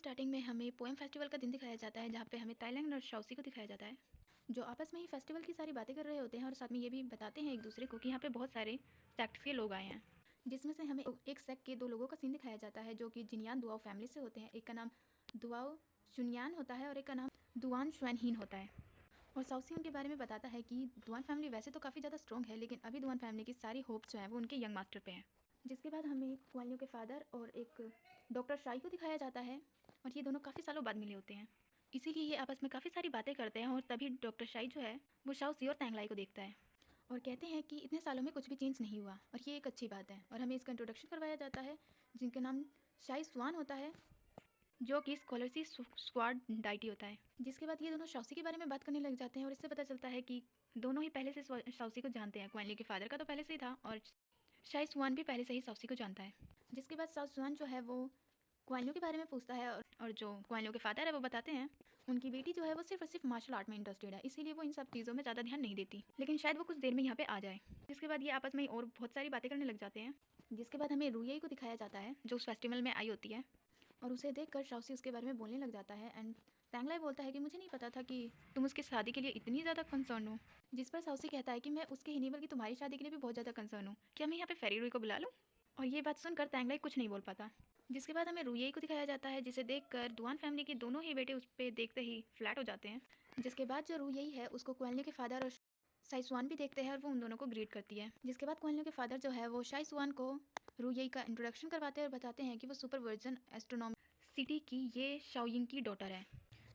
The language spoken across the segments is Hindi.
स्टार्टिंग में हमें पोएम फेस्टिवल का दिन दिखाया जाता है, जहाँ पे हमें ताइलैंड और शाओसी को दिखाया जाता है, जो आपस में ही फेस्टिवल की सारी बातें कर रहे होते हैं और साथ में ये भी बताते हैं एक दूसरे को कि यहाँ पे बहुत सारे सेक्ट के लोग आए हैं। जिसमें से हमें एक सेक्ट के दो लोगों का सीन दिखाया जाता है, जो कि जिनयान दुआओ फैमिली से होते हैं। एक का नाम दुआओ शुनयान होता है और एक का नाम दुआन शुनहीन होता है। और साउसी उनके बारे में बताता है कि दुआन फैमिली वैसे तो काफ़ी ज़्यादा स्ट्रॉन्ग है, लेकिन अभी दुआन फैमिली की सारी होप्स जो है वो उनके यंग मास्टर पे हैं। जिसके बाद हमें कुआलियों के फादर और एक डॉक्टर शाई को दिखाया जाता है, और ये दोनों काफ़ी सालों बाद मिले होते हैं। इसीलिए ये आपस में काफ़ी सारी बातें करते हैं, और तभी डॉक्टर शाई जो है वो शाओसी और तैंगलाई को देखता है और कहते हैं कि इतने सालों में कुछ भी चेंज नहीं हुआ और ये एक अच्छी बात है। और हमें इसका इंट्रोडक्शन करवाया जाता है, जिनका नाम शाई स्वान होता है, जो कि स्कॉलरसी स्क्वाड डाइटी होता है। जिसके बाद ये दोनों शाओसी के बारे में बात करने लग जाते हैं, और इससे पता चलता है कि दोनों ही पहले से शाओसी को जानते हैं। क्वानली के फादर का तो पहले से ही था, और शाई स्वान भी पहले से ही शाओसी को जानता है। जिसके बाद शाओ स्वान जो है वो क्वानलियों के बारे में पूछता है, और जो क्वानलियों के फादर है वो बताते हैं उनकी बेटी जो है वो सिर्फ और सिर्फ मार्शल आर्ट में इंटरेस्टेड है, इसीलिए वो इन सब चीज़ों में ज़्यादा ध्यान नहीं देती, लेकिन शायद वो कुछ देर में यहाँ पे आ जाए। जिसके बाद ये आपस में और बहुत सारी बातें करने लग जाते हैं। जिसके बाद हमें रूयई को दिखाया जाता है, जो उस फेस्टिवल में आई होती है, और उसे देखकर शाओसी उसके बारे में बोलने लग जाता है। एंड तैंगलाई बोलता है कि मुझे नहीं पता था कि तुम उसकी शादी के लिए इतनी ज़्यादा कंसर्न हो। जिस पर शाओसी कहता है कि मैं उसके ही नहीं बल्कि तुम्हारी शादी के लिए भी बहुत ज़्यादा कंसर्न हूँ, क्या मैं यहाँ पे फेरी रुई को बुला लूँ? और ये बात सुनकर तैंगलाई कुछ नहीं बोल पाता। जिसके बाद हमें रूयई को दिखाया जाता है, जिसे देखकर दुआन फैमिली के दोनों ही बेटे उस पर देखते ही फ्लैट हो जाते हैं। जिसके बाद जो रूयई है उसको क्वानली के फादर और शाई भी देखते हैं, और वो उन दोनों को ग्रीट करती है। जिसके बाद क्वानली के फादर जो है वो शाई को रूयई का इंट्रोडक्शन करवाते हैं और बताते हैं कि वो सुपर वर्जन एस्ट्रोनॉमी सिटी की ये शाओयिंग की डॉटर है।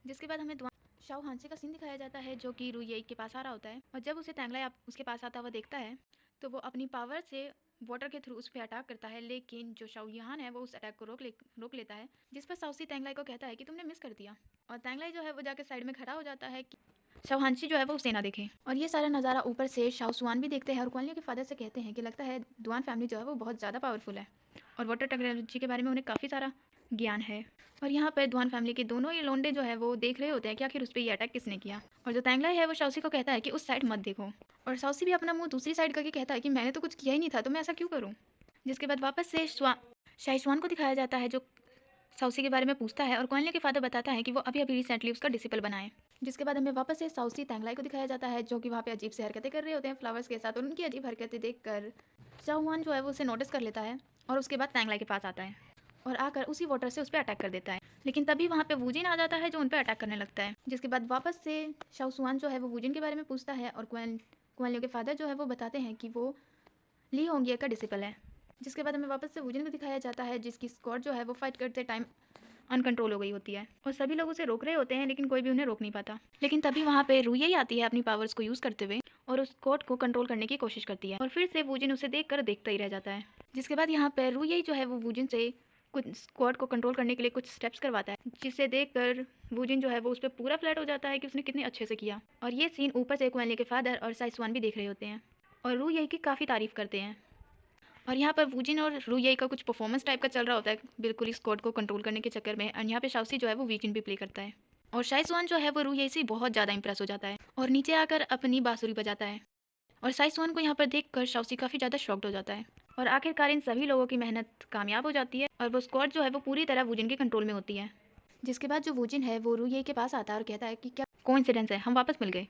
जिसके बाद हमें शाओ हांसे का सीन दिखाया जाता है, जो कि रूयई के पास आ रहा होता है, और जब उसे तैंगलाई उसके पास आता हुआ देखता है तो वो अपनी पावर से वाटर के थ्रू उस पर अटैक करता है, लेकिन जो शाओ यहान है वो उस अटैक को रोक लेता है। जिस पर साउसी तैंगलाई को कहता है कि तुमने मिस कर दिया, और तैंगलाई जो है वो जाकर साइड में खड़ा हो जाता है कि शाओ हांसी जो है वो उसे ना देखे। और ये सारा नज़ारा ऊपर से शाओ सुआन भी देखते हैं, और क्वानलियों के फादर से कहते हैं कि लगता है दुआन फैमिली जो है वो बहुत ज़्यादा पावरफुल है, और वाटर टेक्नोलॉजी के बारे में उन्हें काफ़ी सारा ज्ञान है। और यहाँ पर दुआन फैमिली के दोनों ही लोंडे जो है वो देख रहे होते हैं कि आखिर उस पर ये अटैक किसने किया। और जो तैंगलाई है वो शाओसी को कहता है कि उस साइड मत देखो, और शाओसी भी अपना मुंह दूसरी साइड करके कहता है कि मैंने तो कुछ किया ही नहीं था, तो मैं ऐसा क्यों करूँ। जिसके बाद वापस से शाई स्वान को दिखाया जाता है, जो साउसी के बारे में पूछता है, और क्वानली के फादर बताता है कि वो अभी अभी रिसेंटली उसका डिसिपल बना है। जिसके बाद हमें वापस से साउसी तैंगलाई को दिखाया जाता है, जो कि वहाँ पे अजीब से हरकतें कर रहे होते हैं फ्लावर्स के साथ, और उनकी अजीब हरकतें देखकर शाओ जो है वो उसे नोटिस कर लेता है, और उसके बाद तैंगलाई के पास आता है और आकर उसी वाटर से उस पर अटैक कर देता है। लेकिन तभी वहाँ पे वूजिन आ जाता है, जो उन पर अटैक करने लगता है। जिसके बाद वापस से शाओ सुआन जो है वो वूजिन के बारे में पूछता है, और क्वानलियों के फादर जो है वो बताते हैं कि वो ली होंगिया का डिसिपल है। जिसके बाद हमें वापस से वूजिन को दिखाया जाता है, जिसकी स्क्वाड जो है वो फाइट करते टाइम अनकंट्रोल हो गई होती है, और सभी लोग उसे रोक रहे होते हैं, लेकिन कोई भी उन्हें रोक नहीं पाता। लेकिन तभी वहाँ पे रूयई आती है अपनी पावर्स को यूज़ करते हुए, और उस स्क्वाड को कंट्रोल करने की कोशिश करती है, और फिर से वूजिन उसे देखकर देखता ही रह जाता है। जिसके बाद यहाँ पर रूयई जो है वो वूजिन से कुछ स्क्वाड को कंट्रोल करने के लिए कुछ स्टेप्स करवाता है, जिसे देखकर वूजिन जो है वो उस पर पूरा फ्लैट हो जाता है कि उसने कितने अच्छे से किया। और ये सीन ऊपर से क्वानली के फादर और साइसवान भी देख रहे होते हैं, और रूयई की काफ़ी तारीफ करते हैं। और यहाँ पर वूजिन और रूयई का कुछ परफॉर्मेंस टाइप का चल रहा होता है, बिल्कुल इस स्क्वाड को कंट्रोल करने के चक्कर में। और यहाँ पे शाओसी जो है वो वीजिन भी प्ले करता है, और शाइसवान जो है वो रूयई से बहुत ज़्यादा इंप्रेस हो जाता है और नीचे आकर अपनी बांसुरी बजाता है। और शाइसवान को यहाँ पर देखकर शाओसी काफ़ी ज़्यादा शॉक्ड हो जाता है, और आखिरकार इन सभी लोगों की मेहनत कामयाब हो जाती है, और वो स्क्वाड जो है वो पूरी तरह वूजिन के कंट्रोल में होती है। जिसके बाद जो वूजिन है वो रूयई के पास आता है और कहता है कि क्या कोइंसिडेंस है, हम वापस मिल गए।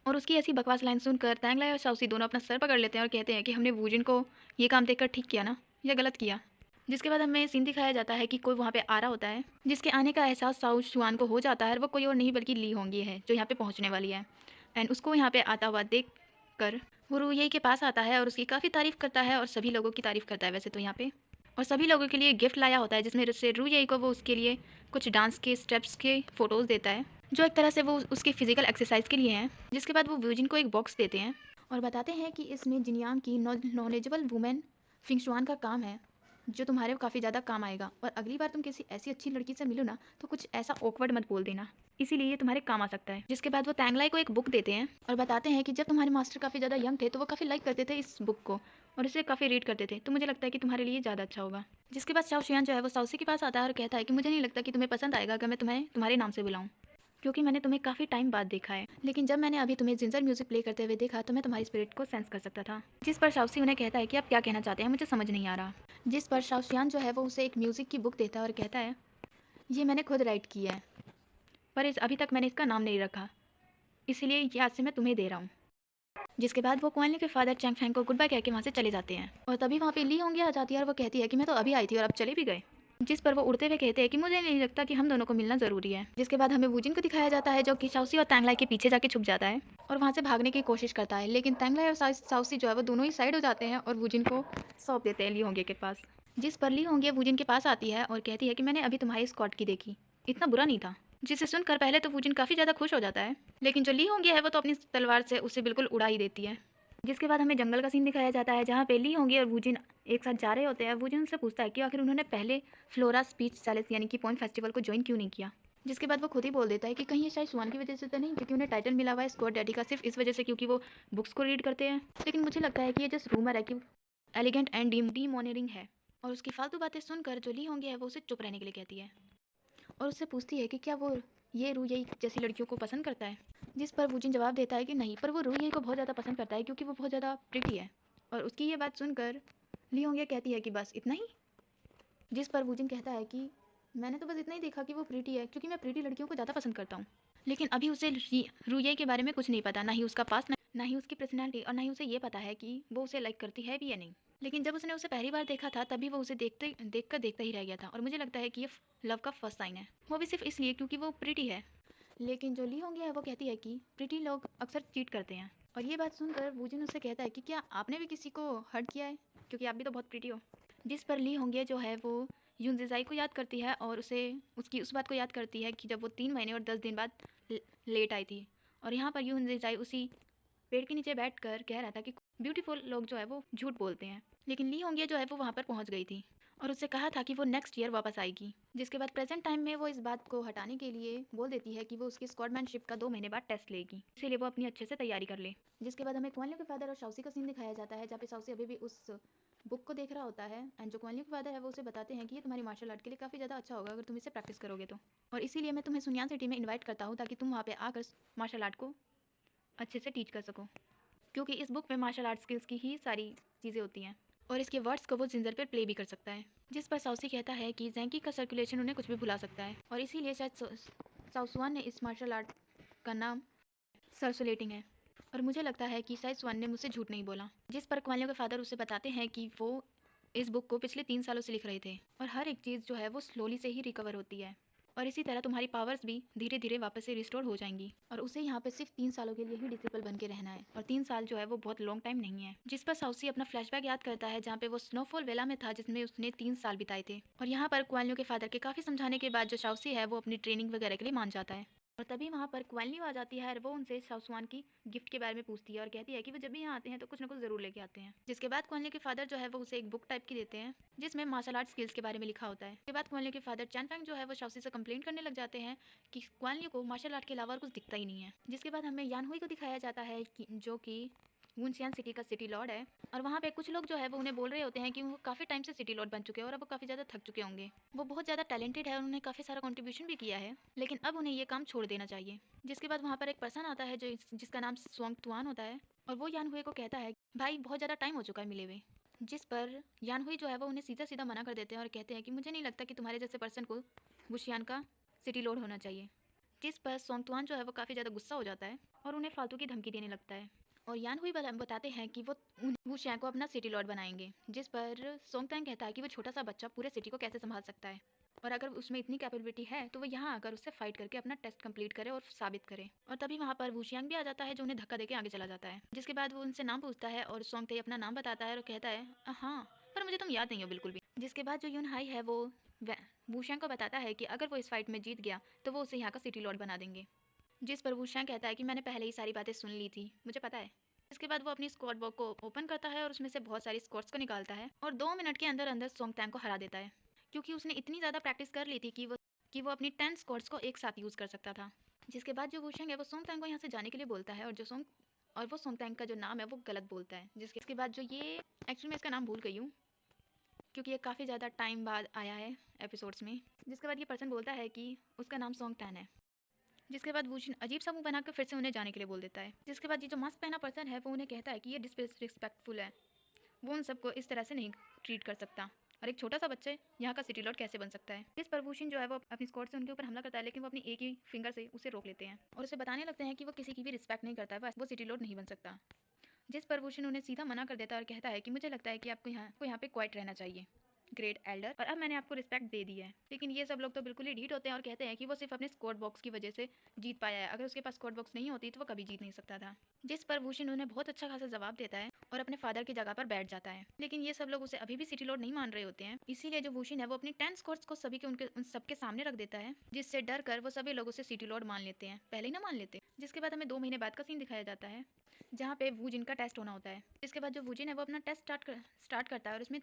और उसकी ऐसी बकवास लाइन सुनकर तैंगलाई और शाओसी दोनों अपना सर पकड़ लेते हैं और कहते हैं कि हमने वूजिन को ये काम देखकर ठीक किया ना, या गलत किया। जिसके बाद हमें सीन दिखाया जाता है कि कोई वहाँ पे आ रहा होता है, जिसके आने का एहसास साउ शुआन को हो जाता है, और वो कोई और नहीं बल्कि ली होंगी है, जो यहाँ पे पहुँचने वाली है। एंड उसको यहाँ पे आता हुआ देख कर वो रूयई के पास आता है और उसकी काफ़ी तारीफ़ करता है, और सभी लोगों की तारीफ़ करता है वैसे तो यहाँ पे, और सभी लोगों के लिए गिफ्ट लाया होता है, जिसमें से रूयई को वो उसके लिए कुछ डांस के स्टेप्स के फ़ोटोज़ देता है, जो एक तरह से वो उसके फिजिकल एक्सरसाइज के लिए हैं। जिसके बाद वो व्यूजिन को एक बॉक्स देते हैं और बताते हैं कि इसमें जिनयांग की नॉलेजेबल वुमेन फिंगशुआन का काम है, जो तुम्हारे काफ़ी ज़्यादा काम आएगा, और अगली बार तुम किसी ऐसी अच्छी लड़की से मिलो ना तो कुछ ऐसा ऑकवर्ड मत बोल देना, इसीलिए ये तुम्हारे काम आ सकता है। जिसके बाद वो तैंगलाई को एक बुक देते हैं और बताते हैं कि जब तुम्हारे मास्टर काफ़ी ज़्यादा यंग थे तो वो काफ़ी लाइक करते थे इस बुक को, और इसे काफ़ी रीड करते थे, तो मुझे लगता है कि तुम्हारे लिए ज़्यादा अच्छा होगा। जिसके बाद शाओ शियान जो है वो साउसी के पास आता है और कहता है कि मुझे नहीं लगता कि तुम्हें पसंद आएगा अगर मैं तुम्हें तुम्हारे नाम से बुलाऊं, क्योंकि मैंने तुम्हें काफ़ी टाइम बाद देखा है, लेकिन जब मैंने अभी तुम्हें जिंजर म्यूजिक प्ले करते हुए देखा तो मैं तुम्हारी स्पिरिट को सेंस कर सकता था। जिस पर शाओसी उन्हें कहता है कि आप क्या कहना चाहते हैं, मुझे समझ नहीं आ रहा। जिस पर शाओशियान जो है वो उसे एक म्यूज़िक की बुक देता है और कहता है ये मैंने खुद राइट किया है, पर अभी तक मैंने इसका नाम नहीं रखा, इसलिए ये आज से मैं तुम्हें दे रहा हूँ। जिसके बाद वो क्वानली के फादर चैंग फैंग को गुड बाय कह के वहाँ से चले जाते हैं और तभी वहाँ पे ली होंगी आ जाती है और वो कहती है कि मैं तो अभी आई थी और अब चले भी गए। जिस पर वो उड़ते हुए कहते हैं कि मुझे नहीं लगता कि हम दोनों को मिलना ज़रूरी है। जिसके बाद हमें वूजिन को दिखाया जाता है जो कि शाओसी और तैंगलाई के पीछे जाके छुप जाता है और वहाँ से भागने की कोशिश करता है, लेकिन तैंगलाई और शाओसी जो है वो दोनों ही साइड हो जाते हैं और वूजिन को सौंप देते हैं ली होंगे के पास। जिस पर ली होंगी वूजिन के पास आती है और कहती है कि मैंने अभी तुम्हारी स्क्वाड की देखी, इतना बुरा नहीं था। जिसे सुनकर पहले तो वूजिन काफ़ी ज़्यादा खुश हो जाता है, लेकिन जो ली होंगी है वो तो अपनी तलवार से उसे बिल्कुल उड़ा ही देती है। जिसके बाद हमें जंगल का सीन दिखाया जाता है जहाँ पे ली होंगी और वूजिन एक साथ जा रहे होते हैं। वूजिन उनसे पूछता है कि आखिर उन्होंने पहले फ्लोरा स्पीच चैलेंज यानी कि पॉइंट फेस्टिवल को ज्वाइन क्यों नहीं किया। जिसके बाद वो खुद ही बोल देता है कि कहीं ये शायद सुआन की वजह से तो नहीं, क्योंकि उन्हें टाइटल मिला हुआ है स्क्वाड डैडी का सिर्फ इस वजह से क्योंकि वो बुक्स को रीड करते हैं। लेकिन मुझे लगता है कि ये जस्ट रूमर है कि एलिगेंट एंड डीमोनियरिंग है। और उसकी फालतू बातें सुनकर जो ली होंगी है वो उसे चुप रहने के लिए कहती है और उससे पूछती है कि क्या वो ये रूयी जैसी लड़कियों को पसंद करता है। जिस पर वूजिन जवाब देता है कि नहीं, पर वो रूयी को बहुत ज़्यादा पसंद करता है क्योंकि वो बहुत ज़्यादा प्रिटी है। और उसकी ये बात सुनकर ली होंगे कहती है कि बस इतना ही। जिस पर वूजिन कहता है कि मैंने तो बस इतना ही देखा कि वो प्रीटी है क्योंकि मैं प्रीटी लड़कियों को ज़्यादा पसंद करता हूँ, लेकिन अभी उसे रूये के बारे में कुछ नहीं पता, ना ही उसका पास्ट, ना ही उसकी पर्सनैलिटी, और ना ही उसे ये पता है कि वो उसे लाइक करती है भी या नहीं। लेकिन जब उसने उसे पहली बार देखा था तभी वो उसे देखता ही रह गया था और मुझे लगता है कि ये लव का फर्स्ट साइन है, वो भी सिर्फ इसलिए क्योंकि वो प्रीटी है। लेकिन जो ली होंगी है वो कहती है कि प्रीटी लोग अक्सर चीट करते हैं। और ये बात सुनकर वूजिन उससे कहता है कि क्या आपने भी किसी को हर्ट किया है, क्योंकि आप भी तो बहुत प्रीटी हो। जिस पर ली होंगी जो है वो यूनजेजाई को याद करती है और उसे उसकी उस बात को याद करती है कि जब वो 3 महीने और 10 दिन बाद लेट आई थी और यहाँ पर यूनजेजाई उसी पेड़ के नीचे बैठकर कह रहा था कि ब्यूटीफुल लोग जो है वो झूठ बोलते हैं। लेकिन ली होंगी जो है वो वहाँ पर पहुँच गई थी और उससे कहा था कि वो नेक्स्ट ईयर वापस आएगी। जिसके बाद प्रेजेंट टाइम में वो इस बात को हटाने के लिए बोल देती है कि वो उसकी स्क्वाडमैनशिप का 2 महीने बाद टेस्ट लेगी, इसीलिए वो अपनी अच्छे से तैयारी कर ले। जिसके बाद हमें क्वानलियो के फादर और शाओसी का सीन दिखाया जाता है जहाँ पे शाओसी अभी भी उस बुक को देख रहा होता है एंड जो क्वानलियो के फादर है वो उसे बताते हैं कि ये तुम्हारी मार्शल आर्ट के लिए काफ़ी ज़्यादा अच्छा होगा अगर तुम इसे प्रैक्टिस करोगे तो, और इसीलिए मैं तुम्हें सुनियान सिटी में इन्वाइट करता हूँ ताकि तुम वहाँ पे आकर मार्शल आर्ट को अच्छे से टीच कर सको, क्योंकि इस बुक में मार्शल आर्ट स्किल्स की ही सारी चीज़ें होती हैं और इसके वर्ड्स को वो जिंजर पर प्ले भी कर सकता है। जिस पर साउसी कहता है कि जैंकी का सर्कुलेशन उन्हें कुछ भी भुला सकता है और इसीलिए शायद साउसवान ने इस मार्शल आर्ट का नाम सर्सुलेटिंग है, और मुझे लगता है कि शायद स्वान ने मुझसे झूठ नहीं बोला। जिस पर क्वालियो के फादर उसे बताते हैं कि वो इस बुक को पिछले 3 सालों से लिख रहे थे और हर एक चीज़ जो है वो स्लोली से ही रिकवर होती है और इसी तरह तुम्हारी पावर्स भी धीरे धीरे वापस से रिस्टोर हो जाएंगी और उसे यहाँ पे सिर्फ 3 सालों के लिए ही डिसिपल बन के रहना है और 3 साल जो है वो बहुत लॉन्ग टाइम नहीं है। जिस पर साउसी अपना फ्लैशबैक याद करता है जहाँ पे वो स्नोफॉल वेला में था जिसमें उसने 3 साल बिताए थे और यहाँ पर क्वालियो के फादर के काफ़ी समझाने के बाद जो साउसी है वो अपनी ट्रेनिंग वगैरह के लिए मान जाता है और तभी वहाँ पर क्वालियो आ जाती है और वो उनसे साउसवान की गिफ्ट के बारे में पूछती है और कहती है कि वो जब भी यहाँ आते हैं तो कुछ ना कुछ ज़रूर लेके आते हैं। जिसके बाद क्वालियो के फादर जो है वो उसे एक बुक टाइप की देते हैं जिसमें मार्शल आर्ट स्किल्स के बारे में लिखा होता है। उसके बाद क्वालियो के फादर चैन फैंग जो है वो शाओसी से कंप्लेंट करने लग जाते हैं कि क्वालियो को मार्शल आर्ट के अलावा कुछ दिखता ही नहीं है। जिसके बाद हमें यान हुई को दिखाया जाता है कि जो कि वुनशियान सिटी का सिटी लॉर्ड है और वहाँ पे कुछ लोग जो है वो उन्हें बोल रहे होते हैं कि वो काफ़ी टाइम से सिटी लॉर्ड बन चुके हैं और अब वो काफ़ी ज़्यादा थक चुके होंगे। वो बहुत ज़्यादा टैलेंटेड है और उन्होंने काफ़ी सारा कंट्रीब्यूशन भी किया है, लेकिन अब उन्हें ये काम छोड़ देना चाहिए। जिसके बाद वहाँ पर एक पर्सन आता है जिसका नाम स्वांग तुआन होता है और वो यान हुए को कहता है भाई बहुत ज़्यादा टाइम हो चुका है मिले हुए। जिस पर यान हुई जो है वो उन्हें सीधा सीधा मना कर देते हैं और कहते हैं कि मुझे नहीं लगता कि तुम्हारे जैसे पर्सन को वुशियान का सिटी लॉर्ड होना चाहिए। जिस पर सोंगतुआन जो है वो काफ़ी ज़्यादा गुस्सा हो जाता है और उन्हें फालतू की धमकी देने लगता है और यान हुई बताते हैं कि वो वुशियान को अपना सिटी लॉर्ड बनाएंगे। जिस पर सोंगतांग कहता है कि वो छोटा सा बच्चा पूरे सिटी को कैसे संभाल सकता है और अगर उसमें इतनी कैपेबिलिटी है तो वो यहाँ आकर उससे फाइट करके अपना टेस्ट कंप्लीट करे और साबित करे। और तभी वहाँ पर वुशियांग भी आ जाता है जो उन्हें धक्का देके आगे चला जाता है। जिसके बाद वो उनसे नाम पूछता है और सोंगते अपना नाम बताता है और कहता है हाँ पर मुझे तुम याद नहीं हो बिल्कुल भी। जिसके बाद जो यून हाई है वो वुशियांग को बताता है कि अगर वो इस फाइट में जीत गया तो वो उसे यहाँ का सिटी लॉर्ड बना देंगे। जिस पर वुशियांग कहता है कि मैंने पहले ही सारी बातें सुन ली थी, मुझे पता है। इसके बाद वो अपनी स्क्वाड बॉक्स को ओपन करता है और उसमें से बहुत सारी स्क्वाड्स को निकालता है और 2 मिनट के अंदर अंदर सोंगतैंग को हरा देता है क्योंकि उसने इतनी ज़्यादा प्रैक्टिस कर ली थी कि वो अपनी 10 स्क्वाड्स को एक साथ यूज़ कर सकता था। जिसके बाद जो वुशियांग है वो सोंगतैंग को यहाँ से जाने के लिए बोलता है और वो सोंगतैंग का जो नाम है वो गलत बोलता है। जिसके बाद जो ये एक्चुअली मैं इसका नाम भूल गई हूँ क्योंकि ये काफ़ी ज़्यादा टाइम बाद आया है एपिसोड्स में। जिसके बाद ये पर्सन बोलता है कि उसका नाम सोंगतैन है। जिसके बाद वुशिन अजीब सा मुंह बनाकर फिर से उन्हें जाने के लिए बोल देता है। जिसके बाद ये जो मास्क पहना पर्सन है वो उन्हें कहता है कि ये डिसरिस्पेक्टफुल है, वो उन सबको इस तरह से नहीं ट्रीट कर सकता और एक छोटा सा बच्चा यहाँ का सिटी लॉर्ड कैसे बन सकता है। इस पर वुशिन जो है वो अपनी स्क्वाड से उनके ऊपर हमला करता है, लेकिन वो अपनी एक ही फिंगर से उसे रोक लेते हैं और उसे बताने लगते हैं कि वो किसी की भी रिस्पेक्ट नहीं करता है, वो सिटी लॉर्ड नहीं बन सकता। जिस पर वुशिन उन्हें सीधा मना कर देता है और कहता है कि मुझे लगता है कि आपको यहाँ पे क्वाइट रहना चाहिए ग्रेट एल्डर, और अब मैंने आपको रिस्पेक्ट दे दी है। लेकिन ये सब लोग तो बिल्कुल ही ढीठ होते हैं और कहते हैं कि वो सिर्फ अपने स्क्वाड बॉक्स की वजह से जीत पाया है, अगर उसके पास स्क्वाड बॉक्स नहीं होती तो वो कभी जीत नहीं सकता था। जिस पर वुशिन उन्हें बहुत अच्छा खासा जवाब देता है और अपने फादर की जगह पर बैठ जाता है। लेकिन ये सब लोग उसे अभी भी सिटी लॉर्ड नहीं मान रहे होते हैं, इसीलिए जो वुशिन है वो अपनी 10 स्क्वाड्स को सभी के उन सबके सामने रख देता है, जिससे डर कर वो सभी लोग उसे सिटी लॉर्ड मान लेते हैं, पहले ही ना मान लेते। जिसके बाद हमें 2 महीने बाद का सीन दिखाया जाता है, जहाँ पे वुजिन का टेस्ट होना होता है। इसके बाद जो वुजिन है वो अपना टेस्ट स्टार्ट करता है और उसमें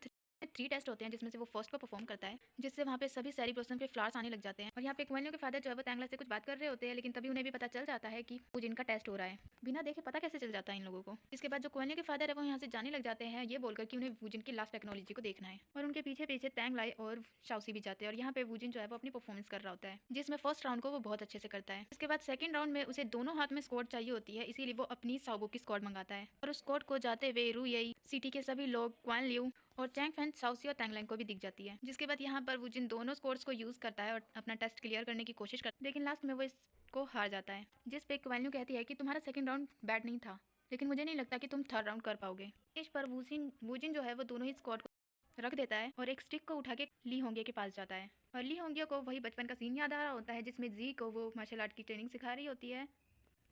3 टेस्ट होते हैं, जिसमें से वो फर्स्ट को परफॉर्म करता है, जिससे वहाँ पे सभी सेरी ब्लॉसम के फ्लावर्स आने लग जाते हैं। और यहाँ पे क्वेलियो के फादर जो है वो तैंगला से कुछ बात कर रहे होते हैं, लेकिन तभी उन्हें भी पता चल जाता है कि वुजिन का टेस्ट हो रहा है। बिना देखे पता कैसे चल जाता है इन लोगों को। इसके बाद जो क्वेलियो के फादर है वो यहाँ से जाने लग जाते हैं, ये बोलकर कि उन्हें वुजिन की लास्ट टेक्नोलॉजी को देखना है। और उनके पीछे पीछे तैंगलाई और शाओसी भी जाते हैं और यहाँ पे वुजिन जो है वो अपनी परफॉर्मेंस कर रहा होता है, जिसमें फर्स्ट राउंड को वो बहुत अच्छे से करता है। इसके बाद सेकंड राउंड में उसे दोनों हाथ में स्क्वाड चाहिए होती है, इसीलिए वो अपनी साओबो की स्क्वाड मंगाता है और उस स्क्वाड को जाते हुए रू येई, सिटी के सभी लोग, क्वान लियू और चैंग फैन, शाओसी और तैंगलैंग को भी दिख जाती है। जिसके बाद यहाँ पर वुजिन दोनों स्क्वाड्स को यूज करता है और अपना टेस्ट क्लियर करने की कोशिश करता है, लेकिन लास्ट में वो इसको हार जाता है। जिस पे क्वान कहती है कि तुम्हारा सेकंड राउंड बैड नहीं था, लेकिन मुझे नहीं लगता कि तुम थर्ड राउंड कर पाओगे। इस पर वुजिन जो है वो दोनों ही स्क्वाड को रख देता है और एक स्टिक को उठा के ली होंगे के पास जाता है और ली होंगे को वही बचपन का सीन याद आ रहा होता है, जिसमें जी को वो मार्शल आर्ट की ट्रेनिंग सिखा रही होती है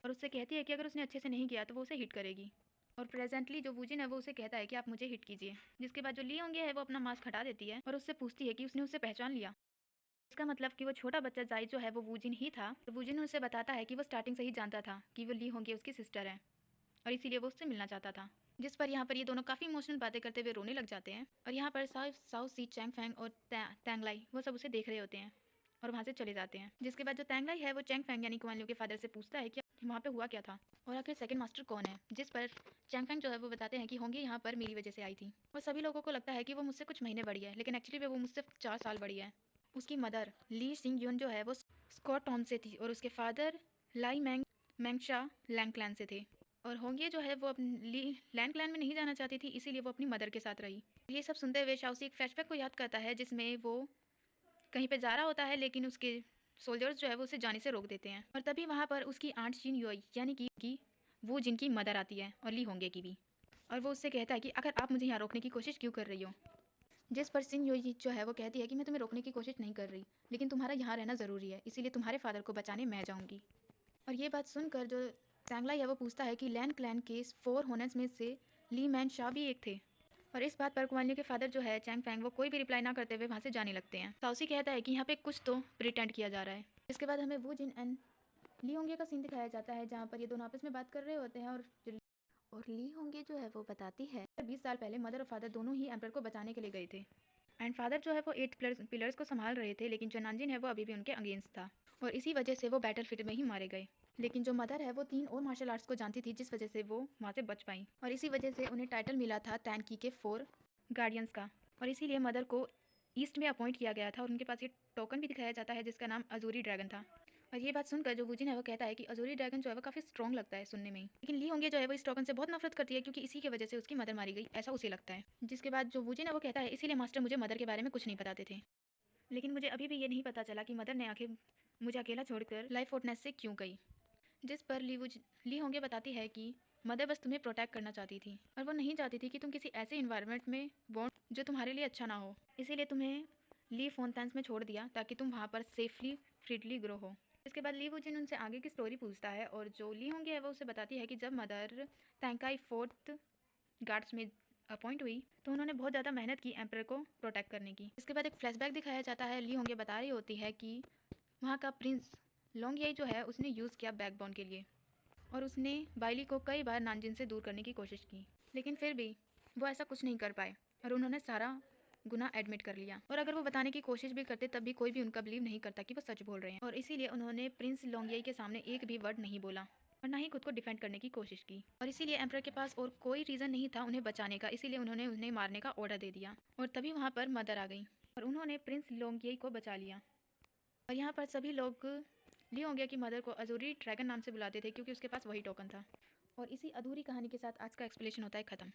और उससे कहती है कि अगर उसने अच्छे से नहीं किया तो वो उसे हिट करेगी। और प्रेजेंटली जो वुजिन है वो उसे कहता है कि आप मुझे हिट कीजिए। जिसके बाद जो ली होंगे है वो अपना मास्क हटा देती है और उससे पूछती है कि उसने उसे पहचान लिया। इसका मतलब कि वो छोटा बच्चा जाई जो है वो वुजिन ही था। तो वुजिन उसे बताता है कि वो स्टार्टिंग से ही जानता था कि वो ली होंगे उसकी सिस्टर है और इसीलिए वो उससे मिलना चाहता था। जिस पर यहाँ पर ये दोनों काफ़ी इमोशनल बातें करते हुए रोने लग जाते हैं और यहाँ पर साउ सी, चैंग फैंग और तैंगलाई वो सब उसे देख रहे होते हैं और वहाँ से चले जाते हैं। जिसके बाद जो तैंगलाई है वो चैंग फैंग यानी कुआन लियू के फादर से पूछता है कि वहाँ पे हुआ क्या था और आखिर सेकंड मास्टर कौन है। जिस पर चैंग फैंग जो है वो बताते हैं कि होंगे यहाँ पर मेरी वजह से आई थी और सभी लोगों को लगता है कि वो मुझसे कुछ महीने बड़ी है, लेकिन एक्चुअली वो मुझसे 4 साल बड़ी है। उसकी मदर ली सिंग यून जो है वो स्कॉट टॉम से थी और उसके फादर लाई मैंगशा लैंग क्लैन से थे। और होंगे जो है वो अपनी लैंड क्लैन में नहीं जाना चाहती थी, इसीलिए वो अपनी मदर के साथ रही। ये सब सुनते हुए शाओसी एक फ्लैशबैक को याद करता है, जिसमें वो कहीं पे जा रहा होता है, लेकिन उसके सोल्जर्स जो है वो उसे जाने से रोक देते हैं और तभी वहाँ पर उसकी आंट जिन युई यानी कि वो जिनकी मदर आती है और ली होंगे की भी, और वो उससे कहता है कि अगर आप मुझे यहाँ रोकने की कोशिश क्यों कर रही हो। जिस पर सिन योई जो है वो कहती है कि मैं तुम्हें रोकने की कोशिश नहीं कर रही, लेकिन तुम्हारा यहाँ रहना ज़रूरी है, इसीलिए तुम्हारे फादर को बचाने मैं जाऊँगी। और ये बात सुनकर जो तैंगलाई है वो पूछता है कि लैंड क्लैन के 4 होनेट्स में से ली मैन शाह भी एक थे। और इस बात पर कुआन के फादर जो है चैंग फैंग वो कोई भी रिप्लाई ना करते हुए वहाँ से जाने लगते हैं। साउसी कहता है कि यहाँ पे कुछ तो प्रिटेंड किया जा रहा है। इसके बाद हमें वो जिन एंड ली होंगे का सीन दिखाया जाता है, जहाँ पर ये दोनों आपस में बात कर रहे होते हैं और ली होंगे जो है वो बताती है 20 साल पहले मदर और फादर दोनों ही एम्पर को बचाने के लिए गए थे एंड फादर जो है वो 8 पिलर्स को संभाल रहे थे, लेकिन जो नानजिन है वो अभी भी उनके अगेंस्ट था और इसी वजह से वो बैटल फील्ड में ही मारे गए। लेकिन जो मदर है वो 3 और मार्शल आर्ट्स को जानती थी, जिस वजह से वो वहाँ से बच पाई और इसी वजह से उन्हें टाइटल मिला था तैनकी के 4 गार्डियंस का और इसीलिए मदर को ईस्ट में अपॉइंट किया गया था और उनके पास ये टोकन भी दिखाया जाता है जिसका नाम अजूरी ड्रैगन था। और ये बात सुनकर जो वुजिन है वो कहता है कि अजूरी ड्रैगन जो है वो काफ़ी स्ट्रॉन्ग लगता है सुनने में ही, लेकिन ली होंगे जो है वो इस टोकन से बहुत नफरत करती है क्योंकि इसी की वजह से उसकी मदर मारी गई, ऐसा उसे लगता है। जिसके बाद जो वुजिन है वो कहता है इसीलिए मास्टर मुझे मदर के बारे में कुछ नहीं बताते थे, लेकिन मुझे अभी भी ये नहीं पता चला कि मदर ने आखिर मुझे अकेला छोड़कर लाइफ फोर्टनेस से क्यों गई। जिस पर ली होंगे बताती है कि मदर बस तुम्हें प्रोटेक्ट करना चाहती थी और वो नहीं चाहती थी कि तुम किसी ऐसे इन्वायरमेंट में बॉन्ड जो तुम्हारे लिए अच्छा ना हो, इसीलिए तुम्हें ली फोनटेंस में छोड़ दिया ताकि तुम वहाँ पर सेफली फ्रीडली ग्रो हो। इसके बाद ली वुजिन उनसे आगे की स्टोरी पूछता है और जो ली होंगे है वो उसे बताती है कि जब मदर तैंकाई 4th गार्ड्स में अपॉइंट हुई तो उन्होंने बहुत ज़्यादा मेहनत की एम्पर को प्रोटेक्ट करने की। इसके बाद एक फ्लैशबैक दिखाया जाता है, ली होंगे बता रही होती है कि वहाँ का प्रिंस लोंगयाई जो है उसने यूज़ किया बैकबोन के लिए और उसने बाइली को कई बार नानजिन से दूर करने की कोशिश की, लेकिन फिर भी वो ऐसा कुछ नहीं कर पाए और उन्होंने सारा गुना एडमिट कर लिया और अगर वो बताने की कोशिश भी करते तब भी कोई भी उनका बिलीव नहीं करता कि वो सच बोल रहे हैं और इसीलिए उन्होंने प्रिंस लोंगयाई के सामने एक भी वर्ड नहीं बोला और ना ही खुद को डिफेंड करने की कोशिश की और इसीलिए एम्पर के पास और कोई रीज़न नहीं था उन्हें बचाने का, इसीलिए उन्होंने उन्हें मारने का ऑर्डर दे दिया और तभी वहाँ पर मदर आ गई और उन्होंने प्रिंस लोंगयाई को बचा लिया। और यहाँ पर सभी लोग ली होंगे की मदर को अजूरी ड्रैगन नाम से बुलाते थे क्योंकि उसके पास वही टोकन था। और इसी अधूरी कहानी के साथ आज का एक्सप्लेनेशन होता है ख़त्म।